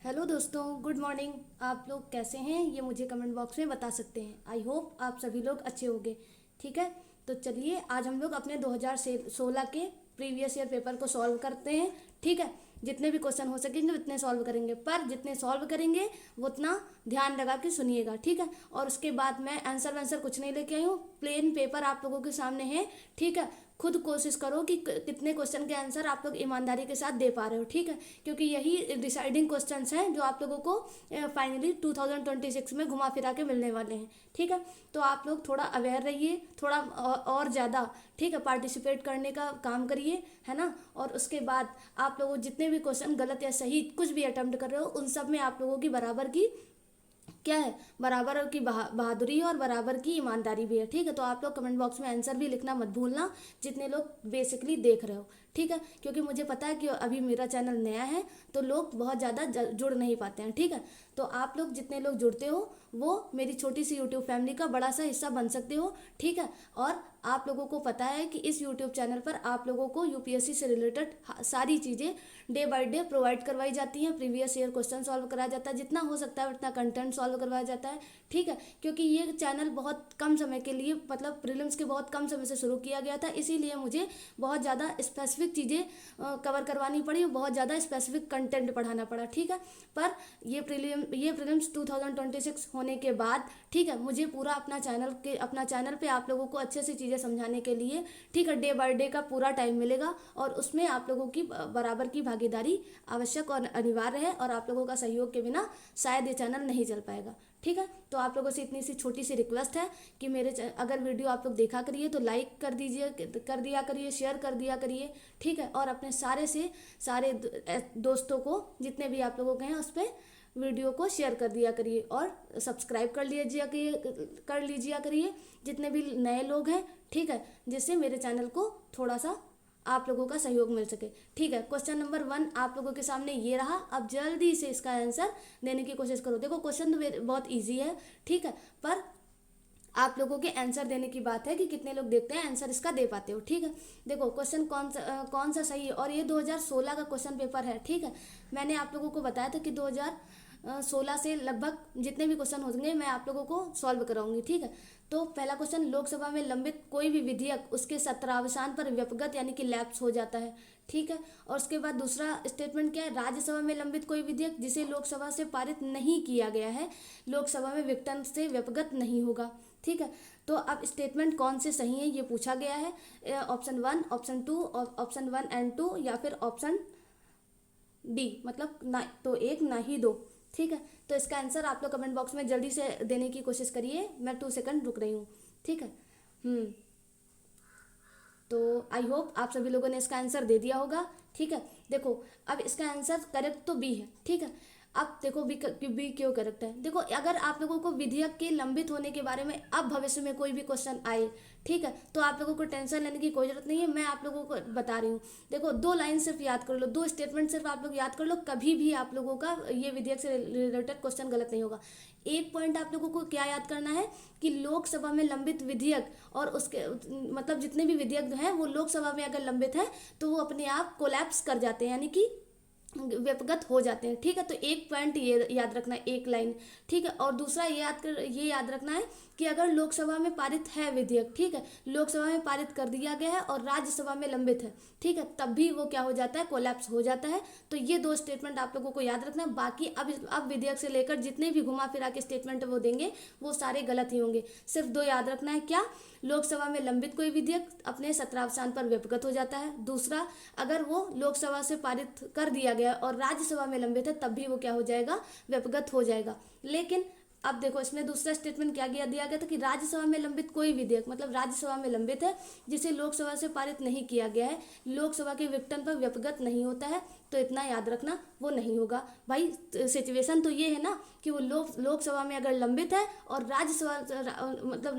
Hello दोस्तों, good morning. आप लोग कैसे हैं ये मुझे कमेंट बॉक्स में बता सकते हैं। आई होप आप सभी लोग अच्छे होंगे। ठीक है, तो चलिए आज हम लोग अपने 2016 के प्रीवियस ईयर पेपर को सॉल्व करते हैं। ठीक है, जितने भी क्वेश्चन हो सकेंगे उतने सॉल्व करेंगे, पर जितने सॉल्व करेंगे वो उतना ध्यान लगा के सुनिएगा। ठीक है, और उसके बाद मैं आंसर वांसर कुछ नहीं लेके आई हूँ, प्लेन पेपर आप लोगों के सामने है। ठीक है, खुद कोशिश करो कि कितने क्वेश्चन के आंसर आप लोग ईमानदारी के साथ दे पा रहे हो। ठीक है, क्योंकि यही डिसाइडिंग क्वेश्चंस हैं जो आप लोगों को फाइनली 2026 में घुमा फिरा के मिलने वाले हैं। ठीक है, तो आप लोग थोड़ा अवेयर रहिए, थोड़ा और ज़्यादा ठीक है पार्टिसिपेट करने का काम करिए, है ना। और उसके बाद आप लोगों जितने भी क्वेश्चन गलत या सही कुछ भी अटेम्प्ट कर रहे हो उन सब में आप लोगों की बराबर की क्या है, बराबर की बहादुरी है और बराबर की ईमानदारी भी है। ठीक है, तो आप लोग कमेंट बॉक्स में आंसर भी लिखना मत भूलना, जितने लोग बेसिकली देख रहे हो। ठीक है, क्योंकि मुझे पता है कि अभी मेरा चैनल नया है तो लोग बहुत ज़्यादा जुड़ नहीं पाते हैं। ठीक है, तो आप लोग जितने लोग जुड़ते हो वो मेरी छोटी सी यूट्यूब फैमिली का बड़ा सा हिस्सा बन सकते हो। ठीक है, और आप लोगों को पता है कि इस यूट्यूब चैनल पर आप लोगों को यूपीएससी से रिलेटेड सारी चीज़ें डे बाय डे प्रोवाइड करवाई जाती हैं। प्रीवियस ईयर क्वेश्चन सॉल्व कराया जाता है, जितना हो सकता है उतना कंटेंट सॉल्व करवाया जाता है। ठीक है, क्योंकि ये चैनल बहुत कम समय के लिए मतलब प्रीलिम्स के बहुत कम समय से शुरू किया गया था, इसीलिए मुझे बहुत ज़्यादा स्पेसिफिक चीज़ें कवर करवानी पड़ी, बहुत ज़्यादा स्पेसिफिक कंटेंट पढ़ाना पड़ा। ठीक है, पर ये प्रीलिम्स 2026 होने के बाद ठीक है मुझे पूरा अपना चैनल पे आप लोगों को अच्छे से चीज़ें समझाने के लिए ठीक है डे बाय डे का पूरा टाइम मिलेगा, और उसमें आप लोगों की बराबर की भागीदारी आवश्यक और अनिवार्य है, और आप लोगों का सहयोग के बिना शायद ये चैनल नहीं चल पाएगा। ठीक है, तो आप लोगों से इतनी सी छोटी सी रिक्वेस्ट है कि अगर वीडियो आप लोग देखा करिए तो लाइक कर दिया करिए, शेयर कर दिया करिए। ठीक है, और अपने सारे दोस्तों को जितने भी आप लोगों के हैं उस पर वीडियो को शेयर कर दिया करिए, और सब्सक्राइब कर लीजिए करिए जितने भी नए लोग हैं। ठीक है, जिससे मेरे चैनल को थोड़ा सा आप लोगों का सहयोग मिल सके। ठीक है, क्वेश्चन नंबर 1 आप लोगों के सामने ये रहा। अब जल्दी से इसका आंसर देने की कोशिश करो। देखो क्वेश्चन तो बहुत ईजी है। ठीक है, पर आप लोगों के आंसर देने की बात है कि कितने लोग देखते हैं आंसर इसका दे पाते हो। ठीक है, देखो क्वेश्चन कौन सा सही है, और ये 2016 का क्वेश्चन पेपर है। ठीक है, मैंने आप लोगों को बताया था कि 2016 से लगभग जितने भी क्वेश्चन होंगे मैं आप लोगों को सॉल्व कराऊंगी। ठीक है, तो पहला क्वेश्चन, लोकसभा में लंबित कोई भी विधेयक उसके सत्रावसान पर व्यपगत यानी कि लैप्स हो जाता है। ठीक है, और उसके बाद दूसरा स्टेटमेंट क्या है, राज्यसभा में लंबित कोई विधेयक जिसे लोकसभा से पारित नहीं किया गया है लोकसभा में विघटन से व्यपगत नहीं होगा। ठीक है, तो अब स्टेटमेंट कौन से सही है ये पूछा गया है, ऑप्शन 1, ऑप्शन 2, ऑप्शन 1 एंड 2, या फिर ऑप्शन डी, मतलब ना तो एक ना ही दो। ठीक है, तो इसका आंसर आप लोग कमेंट बॉक्स में जल्दी से देने की कोशिश करिए। मैं 2 सेकंड रुक रही हूँ। ठीक है, तो आई होप आप सभी लोगों ने इसका आंसर दे दिया होगा। ठीक है, देखो अब इसका आंसर करेक्ट तो बी है। ठीक है, अब देखो बी क्यों करेक्ट है। देखो अगर आप लोगों को विधेयक के लंबित होने के बारे में अब भविष्य में कोई भी क्वेश्चन आए, ठीक है, तो आप लोगों को टेंशन लेने की कोई जरूरत नहीं है। मैं आप लोगों को बता रही हूँ, देखो 2 लाइन सिर्फ याद कर लो, 2 स्टेटमेंट सिर्फ आप लोग याद कर लो, कभी भी आप लोगों का ये विधेयक से रिलेटेड क्वेश्चन गलत नहीं होगा। एक पॉइंट आप लोगों को क्या याद करना है कि लोकसभा में लंबित विधेयक और उसके मतलब जितने भी विधेयक हैं वो लोकसभा में अगर लंबित है तो वो अपने आप कोलैप्स कर जाते हैं, यानी कि व्यपगत हो जाते हैं। ठीक है, तो एक पॉइंट ये याद रखना है, एक लाइन। ठीक है, और दूसरा ये याद रखना है कि अगर लोकसभा में पारित है विधेयक, ठीक है, लोकसभा में पारित कर दिया गया है और राज्यसभा में लंबित है, ठीक है, तब भी वो क्या हो जाता है, कोलैप्स हो जाता है। तो ये 2 स्टेटमेंट आप लोगों को याद रखना है। बाकी अब विधेयक से लेकर जितने भी घुमा फिरा के स्टेटमेंट वो देंगे वो सारे गलत ही होंगे। सिर्फ 2 याद रखना है, क्या, लोकसभा में लंबित कोई विधेयक अपने सत्रावसान पर व्यपगत हो जाता है। दूसरा, अगर वो लोकसभा से पारित कर दिया गया और राज्यसभा में लंबित है तब भी वो क्या हो जाएगा, व्यपगत हो जाएगा। लेकिन अब देखो इसमें दूसरा स्टेटमेंट क्या दिया गया था कि राज्यसभा में लंबित कोई विधेयक, मतलब राज्यसभा में लंबित है जिसे लोकसभा से पारित नहीं किया गया है, लोकसभा के विघटन पर व्यपगत नहीं होता है, तो इतना याद रखना वो नहीं होगा। भाई सिचुएशन तो ये है ना कि वो लोकसभा में अगर लंबित है और मतलब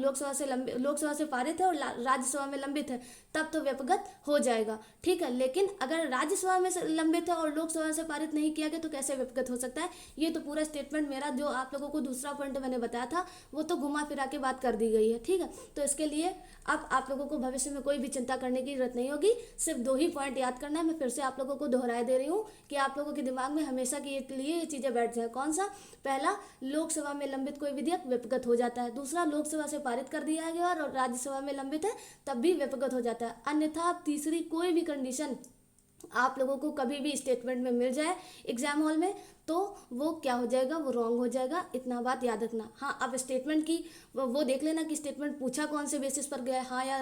लोकसभा से पारित है और राज्यसभा में लंबित है तब तो व्यपगत हो जाएगा। ठीक है, लेकिन अगर राज्यसभा में लंबित है और लोकसभा से पारित नहीं किया गया तो कैसे व्यपगत हो सकता है। ये तो पूरा स्टेटमेंट मेरा जो आप लोगों को दूसरा पॉइंट मैंने बताया था वो तो घुमा फिरा के बात कर दी गई है। ठीक है, तो इसके लिए अब आप लोगों को भविष्य में कोई भी चिंता करने की जरूरत नहीं होगी, सिर्फ 2 ही पॉइंट याद करना है। मैं फिर से आप लोगों को दोहराए दे दे रही हूँ कि आप लोगों के दिमाग में हमेशा के लिए ये चीज़ें बैठ जाए। कौन सा? पहला, लोकसभा में लंबित कोई विधेयक विपगत हो जाता है। दूसरा, लोकसभा से पारित कर दिया गया और राज्यसभा में लंबित है तब भी विपगत हो जाता है। अन्यथा तीसरी कोई भी कंडीशन आप लोगों को कभी भी स्टेटमेंट में मिल जाए एग्जाम हॉल में, तो वो क्या हो जाएगा, वो रॉन्ग हो जाएगा। इतना बात याद रखना। हाँ, अब स्टेटमेंट की वो देख लेना कि स्टेटमेंट पूछा कौन से बेसिस पर गया है, हाँ या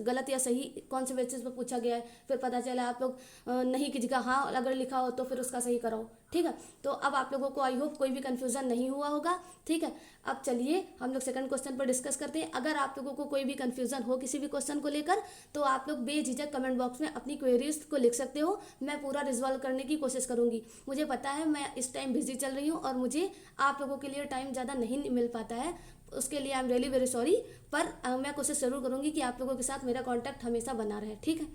गलत या सही कौन से बेसिस पर पूछा गया है। फिर पता चला आप लोग नहीं की जगह हाँ अगर लिखा हो तो फिर उसका सही कराओ। ठीक है, तो अब आप लोगों को आई होप कोई भी कन्फ्यूज़न नहीं हुआ होगा। ठीक है, अब चलिए हम लोग सेकंड क्वेश्चन पर डिस्कस करते हैं। अगर आप लोगों को कोई भी कन्फ्यूज़न हो किसी भी क्वेश्चन को लेकर, तो आप लोग बेझिझक कमेंट बॉक्स में अपनी क्वेरीज को लिख सकते हो। मैं पूरा रिजॉल्व करने की कोशिश करूँगी। मुझे पता है मैं इस टाइम बिजी चल रही हूँ और मुझे आप लोगों के लिए टाइम ज़्यादा नहीं मिल पाता है, उसके लिए I am really very sorry. पर मैं कोशिश ज़रूर करूँगी कि आप लोगों के साथ मेरा कॉन्टैक्ट हमेशा बना रहे। ठीक है,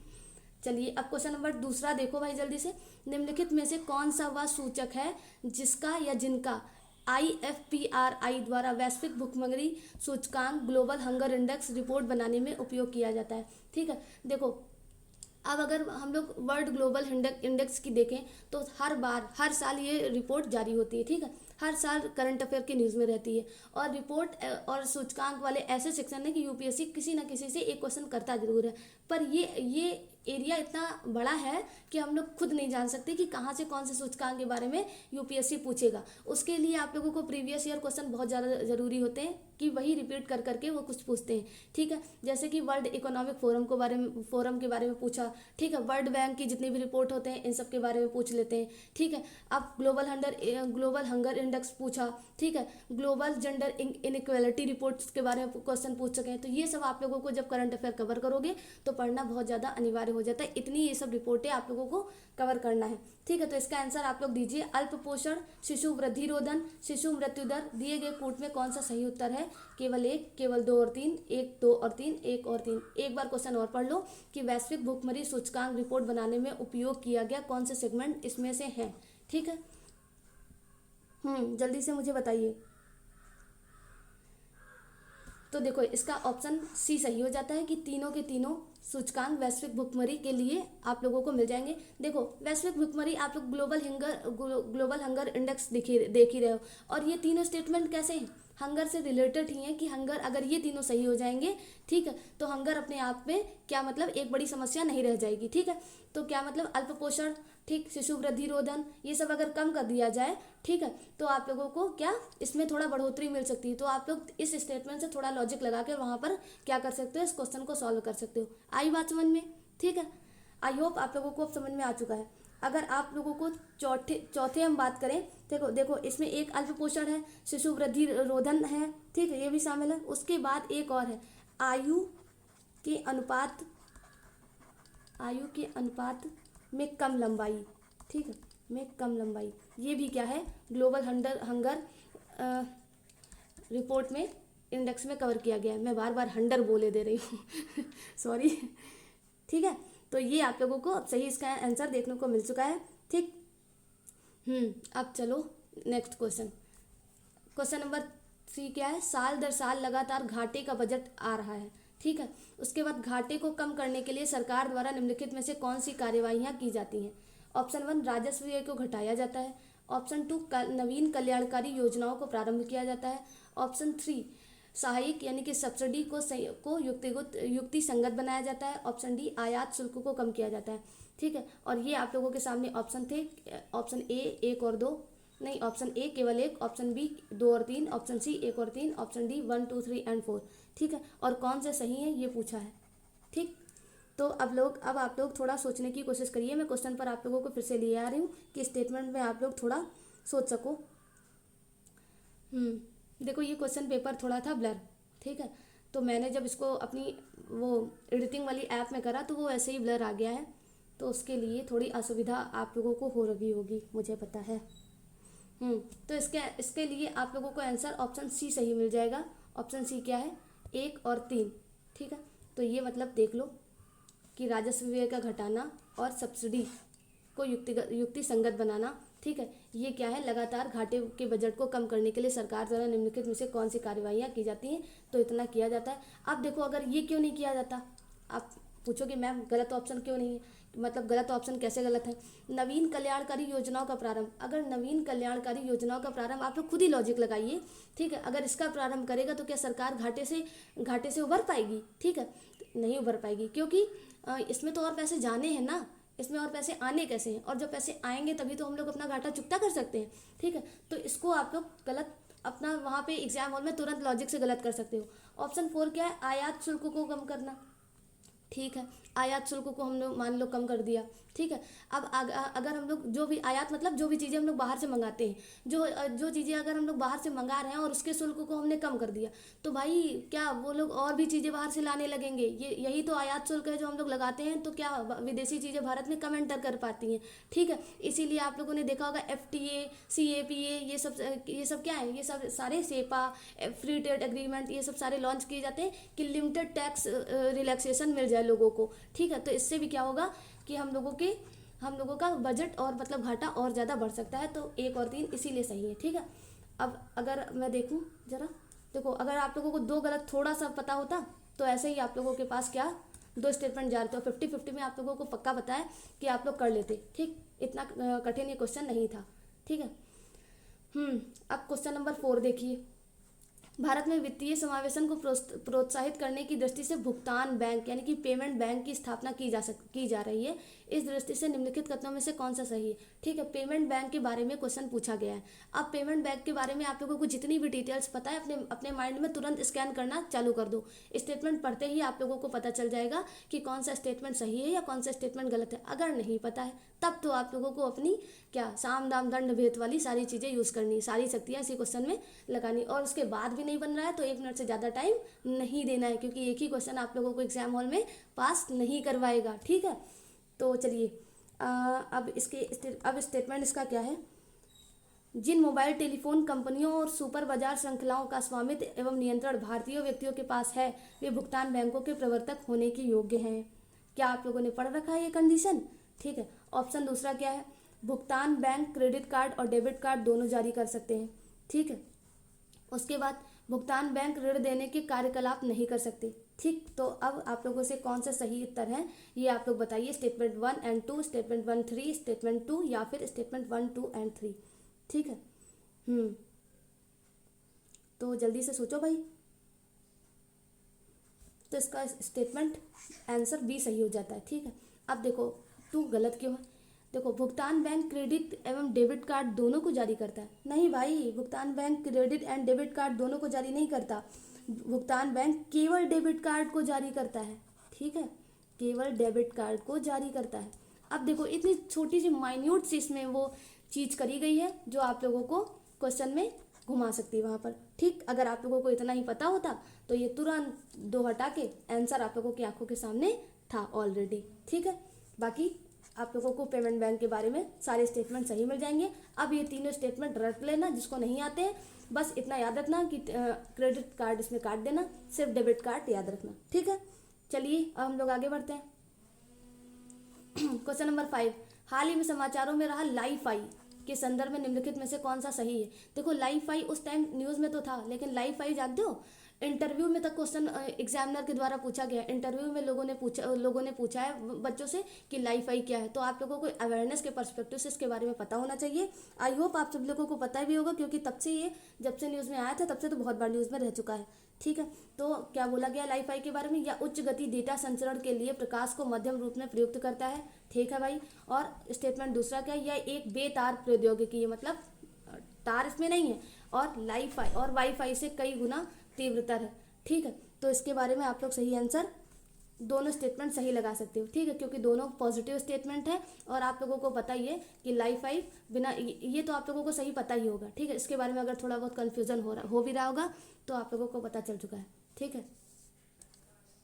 चलिए अब क्वेश्चन नंबर दूसरा देखो भाई जल्दी से। निम्नलिखित में से कौन सा वह सूचक है जिसका या जिनका IFPRI द्वारा वैश्विक भुखमरी सूचकांक ग्लोबल हंगर इंडेक्स रिपोर्ट बनाने में उपयोग किया जाता है। ठीक है, देखो अब अगर हम लोग वर्ल्ड ग्लोबल इंडेक्स की देखें तो हर साल ये रिपोर्ट जारी होती है। ठीक है, हर साल करंट अफेयर की न्यूज़ में रहती है और रिपोर्ट और सूचकांक वाले ऐसे सेक्शन है कि यूपीएससी किसी ना किसी से एक क्वेश्चन करता जरूर है। पर ये एरिया इतना बड़ा है कि हम लोग खुद नहीं जान सकते कि कहाँ से कौन से सूचकांक के बारे में यूपीएससी पूछेगा। उसके लिए आप लोगों को प्रीवियस ईयर क्वेश्चन बहुत ज़्यादा ज़रूरी होते हैं कि वही रिपीट कर करके वो कुछ पूछते हैं। ठीक है, जैसे कि वर्ल्ड इकोनॉमिक फोरम के बारे में पूछा। ठीक है, वर्ल्ड बैंक की जितनी भी रिपोर्ट होते हैं इन सब के बारे में पूछ लेते हैं। ठीक है, अब ग्लोबल हंगर इंडेक्स पूछा। ठीक है, ग्लोबल जेंडर इनइक्वालिटी रिपोर्ट्स के बारे में क्वेश्चन पूछ सके। तो ये सब आप लोगों को जब करंट अफेयर कवर करोगे तो पढ़ना बहुत ज़्यादा अनिवार्य हो जाता है। इतनी ये सब रिपोर्टें आप लोगों को कवर करना है। ठीक है, तो इसका आंसर आप लोग दीजिए। अल्प पोषण, शिशु वृद्धि रोधन, शिशु मृत्यु दर दिए गए कूट में कौन सा सही उत्तर है? केवल एक, केवल दो और तीन, एक दो और तीन, एक और तीन। एक बार क्वेश्चन और पढ़ लो कि वैश्विक भुखमरी सूचकांक रिपोर्ट बनाने में उपयोग किया गया कौन से सेगमेंट इसमें से है। ठीक है, जल्दी से मुझे बताइए। तो देखो इसका ऑप्शन सी सही हो जाता है कि तीनों के तीनों सूचकांक वैश्विक भुखमरी के लिए आप लोगों को मिल जाएंगे। देखो वैश्विक भुखमरी आप लोग ग्लोबल हंगर इंडेक्स देख ही रहे हो, और ये तीनों स्टेटमेंट कैसे हैं? हंगर से रिलेटेड ही है कि हंगर अगर ये तीनों सही हो जाएंगे, ठीक है, तो हंगर अपने आप में क्या मतलब एक बड़ी समस्या नहीं रह जाएगी। ठीक है, तो क्या मतलब अल्प पोषण, ठीक, शिशु वृद्धि रोधन, ये सब अगर कम कर दिया जाए, ठीक है, तो आप लोगों को क्या इसमें थोड़ा बढ़ोतरी मिल सकती है। तो आप लोग इस स्टेटमेंट से थोड़ा लॉजिक लगा के वहाँ पर क्या कर सकते हो, इस क्वेश्चन को सॉल्व कर सकते हो। आई बात समझ में? ठीक है, आई होप आप लोगों को अब समझ में आ चुका है। अगर आप लोगों को चौथे हम बात करें, देखो इसमें एक अल्प पोषण है, शिशु वृद्धि रोधन है, ठीक है, ये भी शामिल है। उसके बाद एक और है आयु के अनुपात में कम लंबाई। ठीक है, में कम लंबाई, ये भी क्या है, ग्लोबल हंगर रिपोर्ट में इंडेक्स में कवर किया गया है। मैं बार बार हंडर बोले दे रही हूँ सॉरी। ठीक है, तो ये आप लोगों को अब सही इसका आंसर देखने को मिल चुका है। ठीक, अब चलो नेक्स्ट क्वेश्चन नंबर 3 क्या है? साल दर साल लगातार घाटे का बजट आ रहा है। ठीक है, उसके बाद घाटे को कम करने के लिए सरकार द्वारा निम्नलिखित में से कौन सी कार्यवाहियाँ की जाती हैं? ऑप्शन 1, राजस्व व्यय को घटाया जाता है। ऑप्शन 2, नवीन कल्याणकारी योजनाओं को प्रारंभ किया जाता है। ऑप्शन 3, सहायक यानी कि सब्सिडी को युक्ति संगत बनाया जाता है। ऑप्शन डी, आयात शुल्क को कम किया जाता है। ठीक है, और ये आप लोगों के सामने ऑप्शन थे। ऑप्शन ए 1 और 2, नहीं, ऑप्शन ए केवल 1, ऑप्शन बी 2 और 3, ऑप्शन सी 1 और 3, ऑप्शन डी 1 2 3 एंड 4। ठीक है, और कौन से सही है ये पूछा है। ठीक, तो अब आप लोग थोड़ा सोचने की कोशिश करिए। मैं क्वेश्चन पर आप लोगों को फिर से ले आ रही हूँ कि स्टेटमेंट में आप लोग थोड़ा सोच सको। देखो ये क्वेश्चन पेपर थोड़ा था ब्लर। ठीक है, तो मैंने जब इसको अपनी वो एडिटिंग वाली ऐप में करा तो वो ऐसे ही ब्लर आ गया है, तो उसके लिए थोड़ी असुविधा आप लोगों को हो रही होगी, मुझे पता है। तो इसके लिए आप लोगों को आंसर ऑप्शन सी सही मिल जाएगा। ऑप्शन सी क्या है? 1 और 3। ठीक है, तो ये मतलब देख लो कि राजस्व व्यय का घटाना और सब्सिडी को युक्ति संगत बनाना। ठीक है, ये क्या है? लगातार घाटे के बजट को कम करने के लिए सरकार द्वारा निम्नलिखित में से कौन सी कार्यवाहियाँ की जाती हैं? तो इतना किया जाता है। अब देखो अगर ये क्यों नहीं किया जाता, आप पूछोगे मैम गलत ऑप्शन क्यों नहीं है? मतलब गलत ऑप्शन कैसे गलत है। नवीन कल्याणकारी योजनाओं का प्रारंभ, अगर नवीन कल्याणकारी योजनाओं का प्रारंभ, आप लोग खुद ही लॉजिक लगाइए, ठीक है। अगर इसका प्रारंभ करेगा तो क्या सरकार घाटे से उभर पाएगी? ठीक है, नहीं उभर पाएगी, क्योंकि इसमें तो और पैसे जाने हैं ना, इसमें और पैसे आने कैसे हैं? और जब पैसे आएंगे तभी तो हम लोग अपना घाटा चुकता कर सकते हैं, ठीक है। तो इसको आप लोग गलत अपना वहाँ पे एग्जाम हॉल में तुरंत लॉजिक से गलत कर सकते हो। ऑप्शन 4 क्या है? आयात शुल्क को कम करना, ठीक है। आयात शुल्क को हम लोग मान लो कम कर दिया, ठीक है। अब अगर हम लोग जो भी आयात मतलब जो भी चीज़ें हम लोग बाहर से मंगाते हैं, जो चीज़ें अगर हम लोग बाहर से मंगा रहे हैं और उसके शुल्क को हमने कम कर दिया, तो भाई क्या वो लोग और भी चीज़ें बाहर से लाने लगेंगे? यही तो आयात शुल्क है जो हम लोग लगाते हैं, तो क्या विदेशी चीज़ें भारत में कम एंटर कर पाती हैं? ठीक है, इसीलिए आप लोगों ने देखा होगा FTA, CAPA, ये सब क्या है? ये सब सारे सेपा, फ्री ट्रेड एग्रीमेंट, ये सब सारे लॉन्च किए जाते हैं कि लिमिटेड टैक्स रिलैक्सेशन मिल जाए लोगों को, ठीक है। तो इससे भी क्या होगा कि हम लोगों का बजट और मतलब घाटा और ज़्यादा बढ़ सकता है। तो 1 और 3 इसीलिए सही है, ठीक है। अब अगर मैं देखूं जरा, देखो अगर आप लोगों को 2 गलत थोड़ा सा पता होता तो ऐसे ही आप लोगों के पास क्या 2 स्टेटमेंट जा रहे थे, 50-50 में आप लोगों को पक्का पता है कि आप लोग कर लेते, ठीक। इतना कठिन ये क्वेश्चन नहीं था, ठीक है। अब क्वेश्चन नंबर 4 देखिए। भारत में वित्तीय समावेशन को प्रोत्साहित करने की दृष्टि से भुगतान बैंक यानी कि पेमेंट बैंक की स्थापना की जा रही है। इस दृष्टि से निम्नलिखित कथनों में से कौन सा सही है? ठीक है, पेमेंट बैंक के बारे में क्वेश्चन पूछा गया है। अब पेमेंट बैंक के बारे में आप लोगों को जितनी भी डिटेल्स पता है अपने माइंड में तुरंत स्कैन करना चालू कर दो। स्टेटमेंट पढ़ते ही आप लोगों को पता चल जाएगा कि कौन सा स्टेटमेंट सही है या कौन सा स्टेटमेंट गलत है। अगर नहीं पता है तब तो आप लोगों को अपनी क्या साम दाम दंड भेद वाली सारी चीज़ें यूज़ करनी, सारी शक्तियाँ इसी क्वेश्चन में लगानी। और उसके बाद भी नहीं बन रहा है तो 1 मिनट से ज़्यादा टाइम नहीं देना है, क्योंकि एक ही क्वेश्चन आप लोगों को एग्जाम हॉल में पास नहीं करवाएगा, ठीक है। तो चलिए अब स्टेटमेंट इसका क्या है? जिन मोबाइल टेलीफोन कंपनियों और सुपर बाजार श्रृंखलाओं का स्वामित्व एवं नियंत्रण भारतीय व्यक्तियों के पास है, वे भुगतान बैंकों के प्रवर्तक होने के योग्य हैं। क्या आप लोगों ने पढ़ रखा है ये कंडीशन? ठीक है। ऑप्शन दूसरा क्या है? भुगतान बैंक क्रेडिट कार्ड और डेबिट कार्ड दोनों जारी कर सकते हैं, ठीक है। उसके बाद भुगतान बैंक ऋण देने के कार्यकलाप नहीं कर सकते, ठीक। तो अब आप लोगों से कौन सा सही उत्तर है ये आप लोग बताइए। स्टेटमेंट 1 एंड 2, स्टेटमेंट 1 3, स्टेटमेंट 2 या फिर स्टेटमेंट 1 2 एंड 3, ठीक है। तो जल्दी से सोचो भाई। तो इसका स्टेटमेंट आंसर बी सही हो जाता है, ठीक है। अब देखो 2 गलत क्यों है? देखो भुगतान बैंक क्रेडिट एवं डेबिट कार्ड दोनों को जारी करता है। नहीं भाई, भुगतान bank credit and debit card दोनों को जारी नहीं करता। भुगतान बैंक केवल डेबिट कार्ड को जारी करता है, ठीक है, केवल डेबिट कार्ड को जारी करता है। अब देखो इतनी छोटी सी माइन्यूट सी इसमें वो चीज़ करी गई है जो आप लोगों को क्वेश्चन में घुमा सकती है वहाँ पर, ठीक। अगर आप लोगों को इतना ही पता होता तो ये तुरंत 2 हटा के आंसर आप लोगों की आंखों के सामने था ऑलरेडी, ठीक है। बाकी आप लोगों को पेमेंट बैंक के बारे में सारे स्टेटमेंट सही मिल जाएंगे। अब ये तीनों स्टेटमेंट रट लेना, जिसको नहीं आते हैं बस इतना याद रखना कि क्रेडिट कार्ड इसमें काट देना, सिर्फ डेबिट कार्ड याद रखना, ठीक है। चलिए अब हम लोग आगे बढ़ते हैं। क्वेश्चन नंबर 5, हाल ही में समाचारों में रहा लाईफाई के संदर्भ में निम्नलिखित में से कौन सा सही है? देखो लाईफाई उस टाइम न्यूज़ में तो था, लेकिन लाईफाई जानते हो इंटरव्यू में तक क्वेश्चन एग्जामिनर के द्वारा पूछा गया। इंटरव्यू में लोगों ने पूछा है बच्चों से कि लाईफाई क्या है। तो आप लोगों को अवेयरनेस के पर्सपेक्टिव से इसके बारे में पता होना चाहिए। आई होप आप सब लोगों को पता भी होगा, क्योंकि तब से ये जब से न्यूज़ में आया था तब से तो बहुत बार न्यूज़ में रह चुका है, ठीक है। तो क्या बोला गया लाईफाई के बारे में? या उच्च गति डेटा संचरण के लिए प्रकाश को मध्यम रूप में प्रयुक्त करता है, ठीक है भाई। और स्टेटमेंट दूसरा क्या है? यह एक बेतार प्रौद्योगिकी है, मतलब तार इसमें नहीं है, और लाईफाई और वाईफाई से कई गुना तीव्रतर है, ठीक है। तो इसके बारे में आप लोग सही आंसर दोनों स्टेटमेंट सही लगा सकते हो, ठीक है, क्योंकि दोनों पॉजिटिव स्टेटमेंट है। और आप लोगों को पता ही है कि लाईफाई बिना ये तो आप लोगों को सही पता ही होगा, ठीक है। इसके बारे में अगर थोड़ा बहुत कन्फ्यूजन हो भी रहा होगा तो आप लोगों को पता चल चुका है, ठीक है।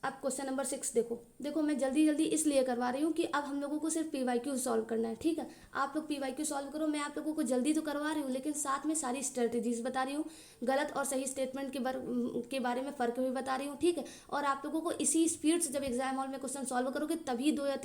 अब क्वेश्चन नंबर 6 देखो मैं जल्दी जल्दी इसलिए करवा रही हूँ कि अब हम लोगों को सिर्फ PYQ सॉल्व करना है, ठीक है। आप लोग PYQ सॉल्व करो, मैं आप लोगों को जल्दी तो करवा रही हूँ लेकिन साथ में सारी स्ट्रेटेजीज बता रही हूँ, गलत और सही स्टेटमेंट के बारे में फ़र्क भी बता रही हूँ, ठीक है। और आप लोगों को इसी स्पीड से जब एग्जाम हॉल में क्वेश्चन सॉल्व करोगे तभी 2 या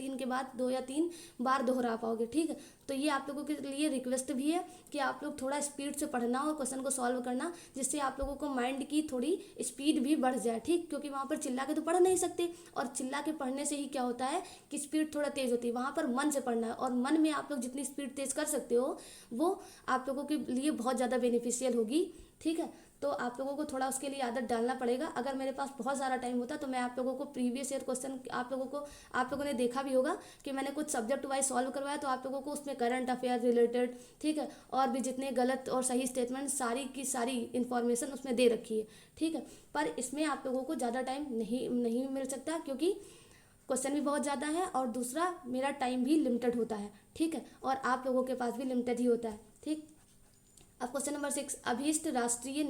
3 बार दोहरा पाओगे, ठीक है। तो ये आप लोगों के लिए रिक्वेस्ट भी है कि आप लोग थोड़ा स्पीड से पढ़ना और क्वेश्चन को सॉल्व करना, जिससे आप लोगों को माइंड की थोड़ी स्पीड भी बढ़ जाए, ठीक। क्योंकि वहाँ पर चिल्ला के तो पढ़ नहीं सकते, और चिल्ला के पढ़ने से ही क्या होता है कि स्पीड थोड़ा तेज़ होती है। वहाँ पर मन से पढ़ना है, और मन में आप लोग जितनी स्पीड तेज़ कर सकते हो वो आप लोगों के लिए बहुत ज़्यादा बेनिफिशियल होगी, ठीक है। तो आप लोगों को थोड़ा उसके लिए आदत डालना पड़ेगा। अगर मेरे पास बहुत सारा टाइम होता तो मैं आप लोगों को प्रीवियस ईयर क्वेश्चन आप लोगों ने देखा भी होगा कि मैंने कुछ सब्जेक्ट वाइज सॉल्व करवाया, तो आप लोगों को उसमें करंट अफेयर रिलेटेड, ठीक है, और भी जितने गलत और सही स्टेटमेंट सारी की सारी इन्फॉर्मेशन उसमें दे रखी है, ठीक है। पर इसमें आप लोगों को ज़्यादा टाइम नहीं मिल सकता, क्योंकि क्वेश्चन भी बहुत ज़्यादा है, और दूसरा मेरा टाइम भी लिमिटेड होता है, ठीक है, और आप लोगों के पास भी लिमिटेड ही होता है, ठीक। अब क्वेश्चन नंबर 6, अभीष्ट राष्ट्रीय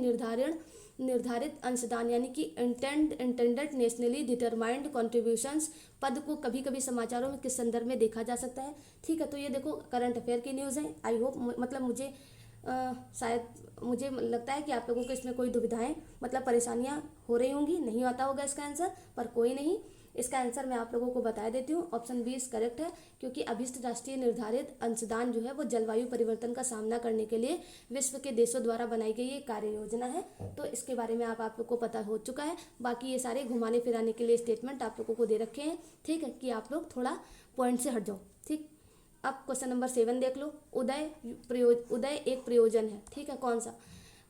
निर्धारित अंशदान यानी कि इंटेंडेड नेशनली डिटरमाइंड कॉन्ट्रीब्यूशंस पद को कभी कभी समाचारों में किस संदर्भ में देखा जा सकता है, ठीक है। तो ये देखो करंट अफेयर की न्यूज़ है। आई होप, मतलब शायद मुझे लगता है कि आप लोगों को इसमें कोई दुविधाएं मतलब परेशानियां हो रही होंगी, नहीं आता होगा इसका आंसर, पर कोई नहीं, इसका आंसर मैं आप लोगों को बता देती हूँ। ऑप्शन बी इज करेक्ट है, क्योंकि अभीष्ट राष्ट्रीय निर्धारित अंशदान जो है वो जलवायु परिवर्तन का सामना करने के लिए विश्व के देशों द्वारा बनाई गई एक कार्य योजना है। तो इसके बारे में आप लोग को पता हो चुका है। बाकी ये सारे घुमाने फिराने के लिए स्टेटमेंट आप लोगों को दे रखे हैं, ठीक है, कि आप लोग थोड़ा पॉइंट से हट जाओ, ठीक। अब क्वेश्चन नंबर 7 देख लो। उदय एक प्रयोजन है, ठीक है।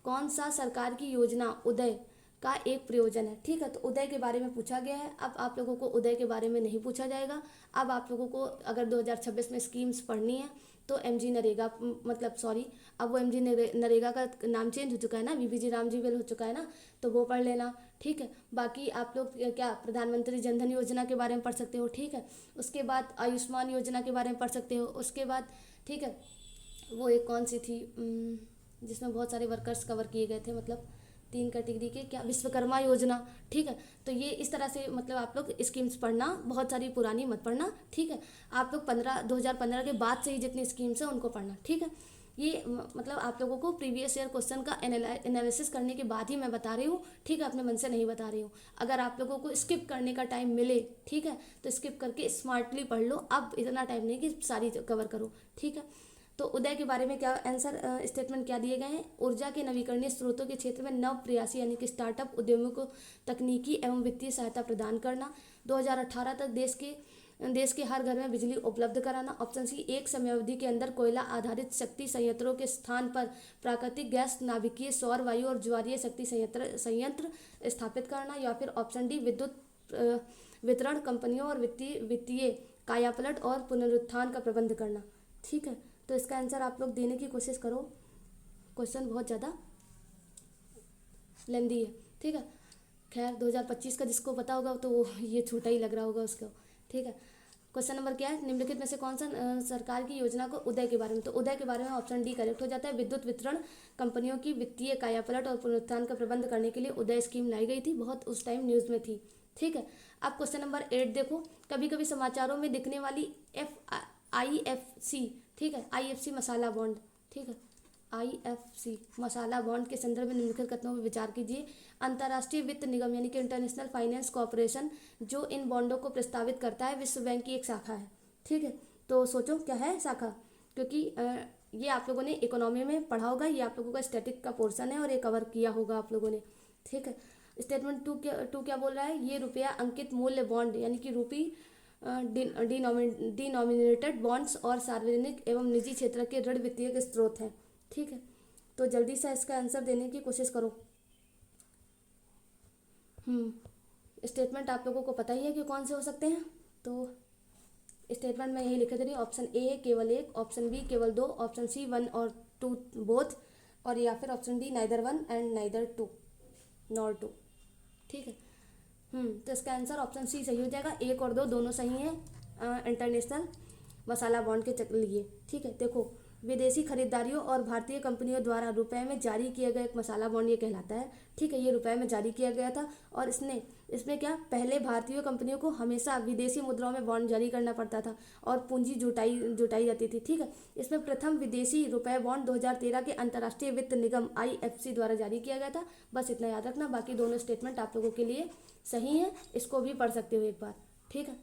कौन सा सरकार की योजना उदय का एक प्रयोजन है, ठीक है। तो उदय के बारे में पूछा गया है। अब आप लोगों को उदय के बारे में नहीं पूछा जाएगा। अब आप लोगों को अगर 2026 में स्कीम्स पढ़नी है तो एमजी नरेगा, मतलब सॉरी, अब वो एमजी नरेगा का नाम चेंज हो चुका है ना, वीबीजी रामजीवेल हो चुका है ना, तो वो पढ़ लेना, ठीक है। बाकी आप लोग क्या प्रधानमंत्री जनधन योजना के बारे में पढ़ सकते हो, ठीक है। उसके बाद आयुष्मान योजना के बारे में पढ़ सकते हो। उसके बाद, ठीक है, वो एक कौन सी थी जिसमें बहुत सारे वर्कर्स कवर किए गए थे, मतलब 3 कैटेगरी के, क्या विश्वकर्मा योजना, ठीक है। तो ये इस तरह से मतलब आप लोग स्कीम्स पढ़ना, बहुत सारी पुरानी मत पढ़ना, ठीक है। आप लोग 2015 के बाद से ही जितनी स्कीम्स हैं उनको पढ़ना, ठीक है। ये मतलब आप लोगों को प्रीवियस ईयर क्वेश्चन का एनालिसिस करने के बाद ही मैं बता रही हूँ, ठीक है, अपने मन से नहीं बता रही हूँ। अगर आप लोगों को स्किप करने का टाइम मिले, ठीक है, तो स्किप करके स्मार्टली पढ़ लो। अब इतना टाइम नहीं कि सारी कवर करो, ठीक है। तो उदय के बारे में क्या आंसर स्टेटमेंट क्या दिए गए हैं? ऊर्जा के नवीकरणीय स्रोतों के क्षेत्र में नव प्रयासी यानी कि स्टार्टअप उद्यमियों को तकनीकी एवं वित्तीय सहायता प्रदान करना। 2018 तक देश के हर घर में बिजली उपलब्ध कराना। ऑप्शन सी, एक समयावधि के अंदर कोयला आधारित शक्ति संयंत्रों के स्थान पर प्राकृतिक गैस, नाभिकीय सौर, वायु और ज्वारीय शक्ति संयंत्र स्थापित करना। या फिर ऑप्शन डी, विद्युत वितरण कंपनियों और वित्तीय कायापलट और पुनरुत्थान का प्रबंध करना, ठीक है। तो इसका आंसर आप लोग देने की कोशिश करो। क्वेश्चन बहुत ज़्यादा लेंदी है, ठीक है। खैर 2025 का जिसको पता होगा तो ये छोटा ही लग रहा होगा उसको, ठीक है। क्वेश्चन नंबर क्या है? निम्नलिखित में से कौन सा सरकार की योजना को उदय के बारे में, तो उदय के बारे में ऑप्शन डी करेक्ट हो जाता है। विद्युत वितरण कंपनियों की वित्तीय कायापलट और पुनरुत्थान का प्रबंध करने के लिए उदय स्कीम लाई गई थी, बहुत उस टाइम न्यूज़ में थी, ठीक है। अब क्वेश्चन नंबर 8 देखो। कभी कभी समाचारों में दिखने वाली IFC, ठीक है, IFC मसाला बॉन्ड, ठीक है, IFC मसाला बॉन्ड के संदर्भ में निम्नलिखित कथनों पर विचार कीजिए। अंतर्राष्ट्रीय वित्त निगम यानी कि इंटरनेशनल फाइनेंस कॉरपोरेशन जो इन बॉन्डों को प्रस्तावित करता है, विश्व बैंक की एक शाखा है, ठीक है। तो सोचो क्या है शाखा, क्योंकि ये आप लोगों ने इकोनॉमी में पढ़ा होगा, ये आप लोगों का स्टैटिक का पोर्शन है और ये कवर किया होगा आप लोगों ने, ठीक है। स्टेटमेंट टू क्या बोल रहा है? ये रुपया अंकित मूल्य बॉन्ड यानी कि रूपी डिनोमिनेटेड बॉन्ड्स और सार्वजनिक एवं निजी क्षेत्र के ऋण वित्तीय के स्रोत हैं, ठीक है। तो जल्दी से इसका आंसर देने की कोशिश करो। स्टेटमेंट आप लोगों को पता ही है कि कौन से हो सकते हैं, तो स्टेटमेंट में यही लिखे दे रही हूँ। ऑप्शन ए है केवल एक, ऑप्शन बी केवल 2, ऑप्शन सी 1 और 2 बोथ, और या फिर option D neither 1 and neither 2 nor 2, ठीक है। तो इसका आंसर ऑप्शन सी सही हो जाएगा। 1 और 2 दोनों सही हैं इंटरनेशनल मसाला बॉन्ड के लिए, ठीक है। देखो, विदेशी खरीदारियों और भारतीय कंपनियों द्वारा रुपए में जारी किया गया एक मसाला बॉन्ड ये कहलाता है, ठीक है। ये रुपए में जारी किया गया था, और इसमें क्या, पहले भारतीय कंपनियों को हमेशा विदेशी मुद्राओं में बॉन्ड जारी करना पड़ता था और पूंजी जुटाई जाती थी, ठीक है। इसमें प्रथम विदेशी रुपए बॉन्ड 2013 के अंतर्राष्ट्रीय वित्त निगम IFC द्वारा जारी किया गया था। बस इतना याद रखना, बाकी दोनों स्टेटमेंट आप लोगों के लिए सही है, इसको भी पढ़ सकते हो एक बार, ठीक है।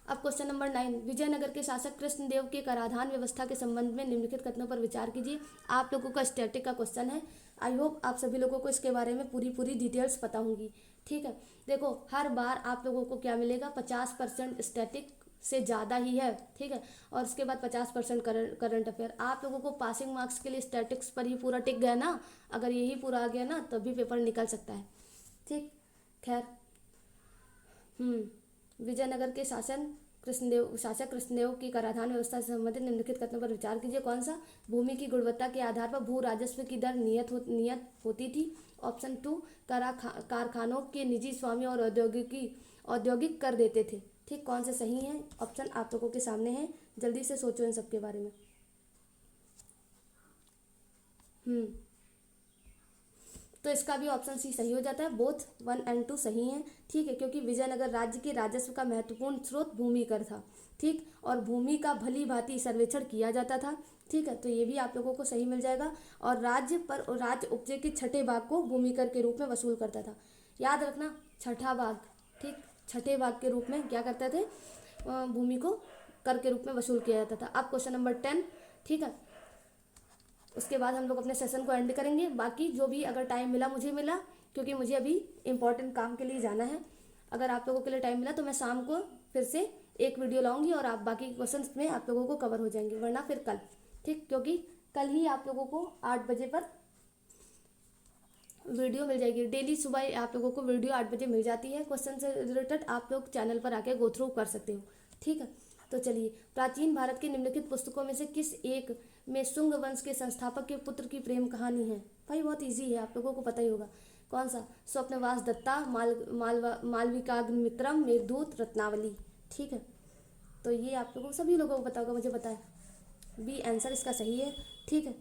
अब क्वेश्चन नंबर 9, विजयनगर के शासक कृष्णदेव के कराधान व्यवस्था के संबंध में निम्नलिखित कथनों पर विचार कीजिए। आप लोगों का स्टैटिक का क्वेश्चन है। आई होप आप सभी लोगों को इसके बारे में पूरी डिटेल्स पता होंगी। ठीक है, देखो हर बार आप लोगों को क्या मिलेगा, 50% स्टैटिक से ज़्यादा ही है। ठीक है, और उसके बाद 50% करंट अफेयर। आप लोगों को पासिंग मार्क्स के लिए स्टैटिक्स पर ही पूरा टिक गया ना, अगर यही पूरा आ गया ना तब भी पेपर निकल सकता है। ठीक, खैर विजयनगर के शासक कृष्णदेव की कराधान व्यवस्था से संबंधित निम्नलिखित कथनों पर विचार कीजिए। कौन सा? भूमि की गुणवत्ता के आधार पर भू राजस्व की दर नियत होती थी। ऑप्शन 2, कारखानों के निजी स्वामी और औद्योगिक कर देते थे। ठीक, कौन से सही हैं? ऑप्शन आप लोगों के सामने हैं, जल्दी से सोचो इन सब के बारे में। तो इसका भी ऑप्शन सी सही हो जाता है, बोथ 1 और 2 सही हैं। ठीक है, क्योंकि विजयनगर राज्य के राजस्व का महत्वपूर्ण स्रोत भूमि कर था। ठीक, और भूमि का भली भांति सर्वेक्षण किया जाता था। ठीक है, तो ये भी आप लोगों को सही मिल जाएगा। और राज्य उपजे के छठे भाग को भूमि कर के रूप में वसूल करता था। याद रखना, छठा भाग। ठीक, छठे भाग के रूप में क्या करते थे, भूमि को कर के रूप में वसूल किया जाता था। अब क्वेश्चन नंबर 10। ठीक है, उसके बाद हम लोग अपने सेशन को एंड करेंगे। बाकी जो भी अगर टाइम मिला, मुझे मिला, क्योंकि मुझे अभी इंपॉर्टेंट काम के लिए जाना है। अगर आप लोगों के लिए टाइम मिला तो मैं शाम को फिर से एक वीडियो लाऊंगी और आप बाकी क्वेश्चंस में आप लोगों को कवर हो जाएंगे, वरना फिर कल। ठीक, क्योंकि कल ही आप लोगों को 8 बजे पर वीडियो मिल जाएगी। डेली सुबह आप लोगों को वीडियो 8 बजे मिल जाती है। क्वेश्चन से रिलेटेड आप लोग चैनल पर आके गो थ्रू कर सकते हो। ठीक है, तो चलिए, प्राचीन भारत के निम्नलिखित पुस्तकों में से किस एक में शुंग वंश के संस्थापक के पुत्र की प्रेम कहानी है? भाई बहुत इजी है, आप लोगों को पता ही होगा। कौन सा? स्वप्नवास दत्ता, मालविकाग्निमित्रम, मेघदूत, रत्नावली। ठीक है, तो ये आप लोगों को सभी लोगों को पता होगा, मुझे पता है। बी आंसर इसका सही है। ठीक है,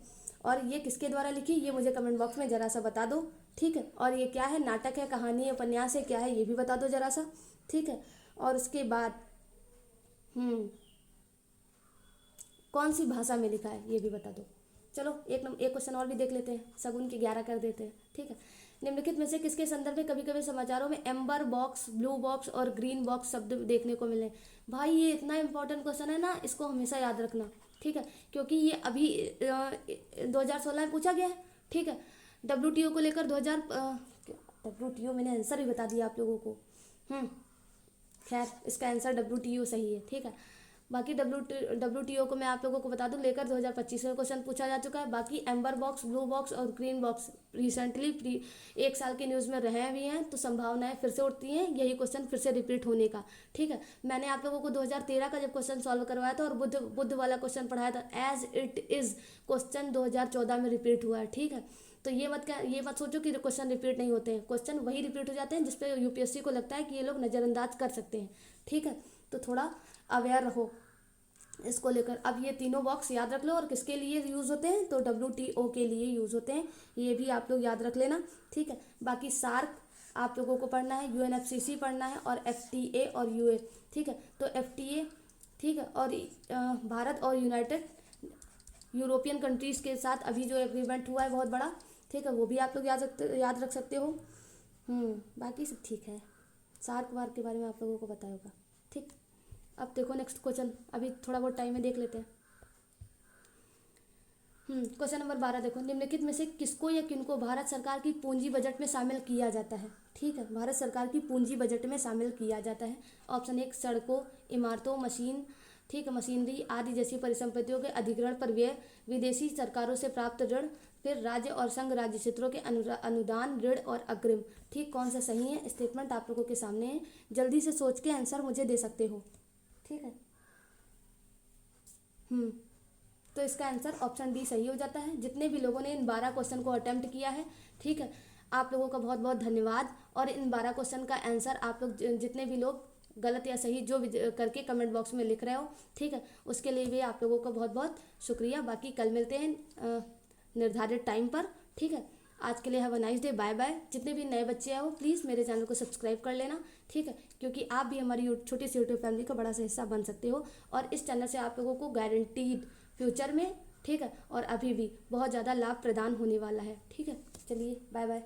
और ये किसके द्वारा लिखी, ये मुझे कमेंट बॉक्स में ज़रा सा बता दो। ठीक है, और ये क्या है, नाटक है, कहानी है, उपन्यास है, क्या है, ये भी बता दो ज़रा सा। ठीक है, और उसके बाद कौन सी भाषा में लिखा है, ये भी बता दो। चलो एक क्वेश्चन और भी देख लेते हैं, शगुन के 11 कर देते हैं। ठीक है, निम्नलिखित में से किसके संदर्भ में कभी कभी समाचारों में एम्बर बॉक्स, ब्लू बॉक्स और ग्रीन बॉक्स शब्द देखने को मिले? भाई ये इतना इंपॉर्टेंट क्वेश्चन है ना, इसको हमेशा याद रखना। ठीक है, क्योंकि ये अभी 2016 में पूछा गया है। ठीक है, WTO को लेकर WTO मैंने आंसर भी बता दिया आप लोगों को। खैर इसका आंसर WTO सही है। ठीक है, बाकी WTO को मैं आप लोगों को बता दूं, लेकर 2025 में क्वेश्चन पूछा जा चुका है। बाकी एम्बर बॉक्स, ब्लू बॉक्स और ग्रीन बॉक्स रिसेंटली 1 साल के न्यूज़ में रहे भी हैं, तो संभावनाएं फिर से उठती हैं यही क्वेश्चन फिर से रिपीट होने का। ठीक है, मैंने आप लोगों को 2013 का जब क्वेश्चन सॉल्व करवाया था और बुद्ध वाला क्वेश्चन पढ़ाया था, एज इट इज़ क्वेश्चन 2014 में रिपीट हुआ है। ठीक है, तो ये मत सोचो कि क्वेश्चन रिपीट नहीं होते हैं, क्वेश्चन वही रिपीट हो जाते हैं जिसपे UPSC को लगता है कि ये लोग नज़रअंदाज कर सकते हैं। ठीक है, तो थोड़ा अवेयर रहो इसको लेकर। अब ये तीनों बॉक्स याद रख लो, और किसके लिए यूज़ होते हैं, तो WTO के लिए यूज़ होते हैं, ये भी आप लोग याद रख लेना। ठीक है, बाकी सार्क आप लोगों को पढ़ना है, UNFCCC पढ़ना है, और FTA और UA। ठीक है, तो FTA ठीक है, और भारत और यूनाइटेड यूरोपियन कंट्रीज़ के साथ अभी जो एग्रीमेंट हुआ है बहुत बड़ा, ठीक है, वो भी आप लोग याद रख सकते हो। बाकी सब ठीक है, सार्क वार्क के बारे में आप लोगों को पता होगा। ठीक, अब देखो नेक्स्ट क्वेश्चन, अभी थोड़ा बहुत टाइम में देख लेते हैं। क्वेश्चन नंबर 12 देखो, निम्नलिखित में से किसको या किनको भारत सरकार की पूंजी बजट में शामिल किया जाता है? ठीक है, भारत सरकार की पूंजी बजट में शामिल किया जाता है। ऑप्शन 1, सड़कों, इमारतों, मशीनरी आदि जैसी परिसंपत्तियों के अधिग्रहण पर व्यय, विदेशी सरकारों से प्राप्त ऋण, फिर राज्य और संघ राज्य क्षेत्रों के अनुदान, ऋण और अग्रिम। ठीक, कौन सा सही है? स्टेटमेंट आप लोगों के सामने है, जल्दी से सोच के आंसर मुझे दे सकते हो। ठीक है, तो इसका आंसर ऑप्शन डी सही हो जाता है। जितने भी लोगों ने इन 12 क्वेश्चन को अटेम्प्ट किया है, ठीक है, आप लोगों का बहुत बहुत धन्यवाद। और इन 12 क्वेश्चन का आंसर आप लोग जितने भी लोग गलत या सही जो भी करके कमेंट बॉक्स में लिख रहे हो, ठीक है, उसके लिए भी आप लोगों का बहुत बहुत शुक्रिया। बाकी कल मिलते हैं निर्धारित टाइम पर। ठीक है, आज के लिए have a nice day, bye bye. जितने भी नए बच्चे आए हो प्लीज़ मेरे चैनल को सब्सक्राइब कर लेना। ठीक है, क्योंकि आप भी हमारी छोटी सी यूट्यूब फैमिली का बड़ा सा हिस्सा बन सकते हो, और इस चैनल से आप लोगों को गारंटीड फ्यूचर में, ठीक है, और अभी भी बहुत ज़्यादा लाभ प्रदान होने वाला है। ठीक है, चलिए बाय बाय।